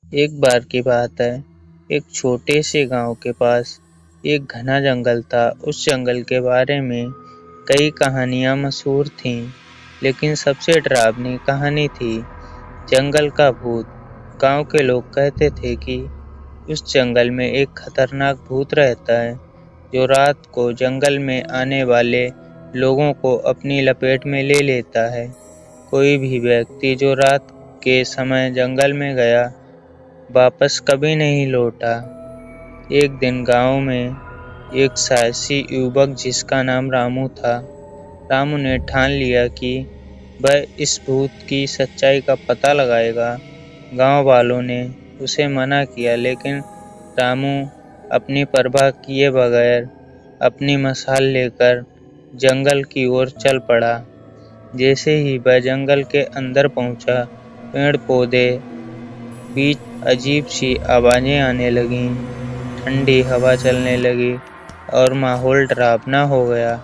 एक बार की बात है, एक छोटे से गांव के पास एक घना जंगल था। उस जंगल के बारे में कई कहानियां मशहूर थीं, लेकिन सबसे डरावनी कहानी थी जंगल का भूत। गांव के लोग कहते थे कि उस जंगल में एक खतरनाक भूत रहता है, जो रात को जंगल में आने वाले लोगों को अपनी लपेट में ले लेता है। कोई भी व्यक्ति जो रात के समय जंगल में गया, वापस कभी नहीं लौटा। एक दिन गांव में एक साहसी युवक जिसका नाम रामू था। रामू ने ठान लिया कि वह इस भूत की सच्चाई का पता लगाएगा। गांव वालों ने उसे मना किया, लेकिन रामू अपनी परवाह किए बगैर अपनी मशाल लेकर जंगल की ओर चल पड़ा। जैसे ही वह जंगल के अंदर पहुंचा, पेड़ पौधे बीच अजीब सी आवाजें आने लगीं, ठंडी हवा चलने लगी और माहौल डरावना हो गया।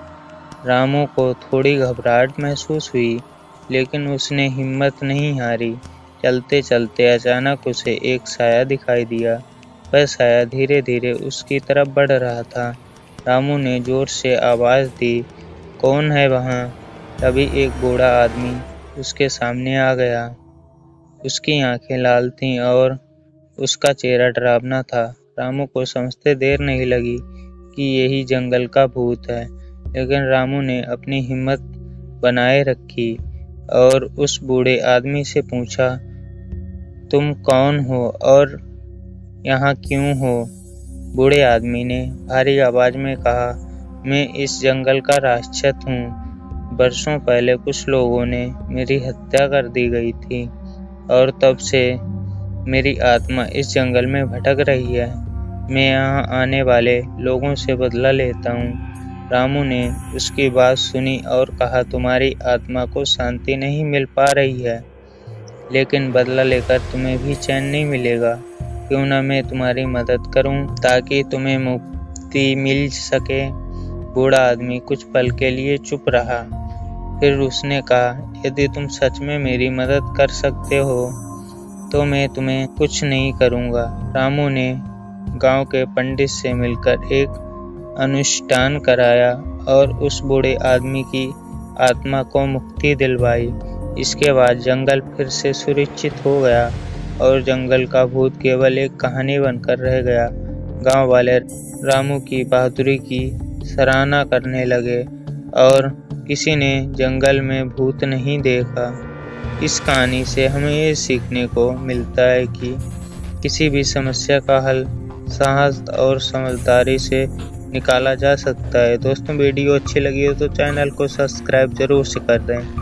रामू को थोड़ी घबराहट महसूस हुई, लेकिन उसने हिम्मत नहीं हारी। चलते चलते अचानक उसे एक साया दिखाई दिया। वह साया धीरे धीरे उसकी तरफ बढ़ रहा था। रामू ने जोर से आवाज दी, कौन है वहाँ? तभी एक बूढ़ा आदमी उसके सामने आ गया। उसकी आंखें लाल थीं और उसका चेहरा डरावना था। रामू को समझते देर नहीं लगी कि यही जंगल का भूत है, लेकिन रामू ने अपनी हिम्मत बनाए रखी और उस बूढ़े आदमी से पूछा, तुम कौन हो और यहाँ क्यों हो? बूढ़े आदमी ने भारी आवाज में कहा, मैं इस जंगल का राक्षस हूँ। बरसों पहले कुछ लोगों ने मेरी हत्या कर दी गई थी और तब से मेरी आत्मा इस जंगल में भटक रही है। मैं यहाँ आने वाले लोगों से बदला लेता हूँ। रामू ने उसकी बात सुनी और कहा, तुम्हारी आत्मा को शांति नहीं मिल पा रही है, लेकिन बदला लेकर तुम्हें भी चैन नहीं मिलेगा। क्यों न मैं तुम्हारी मदद करूं ताकि तुम्हें मुक्ति मिल सके। बूढ़ा आदमी कुछ पल के लिए चुप रहा, फिर उसने कहा, यदि तुम सच में मेरी मदद कर सकते हो तो मैं तुम्हें कुछ नहीं करूंगा। रामू ने गांव के पंडित से मिलकर एक अनुष्ठान कराया और उस बूढ़े आदमी की आत्मा को मुक्ति दिलवाई। इसके बाद जंगल फिर से सुरक्षित हो गया और जंगल का भूत केवल एक कहानी बनकर रह गया। गांव वाले रामू की बहादुरी की सराहना करने लगे और किसी ने जंगल में भूत नहीं देखा। इस कहानी से हमें ये सीखने को मिलता है कि किसी भी समस्या का हल साहस और समझदारी से निकाला जा सकता है। दोस्तों, वीडियो अच्छी लगी हो तो चैनल को सब्सक्राइब जरूर से कर दें।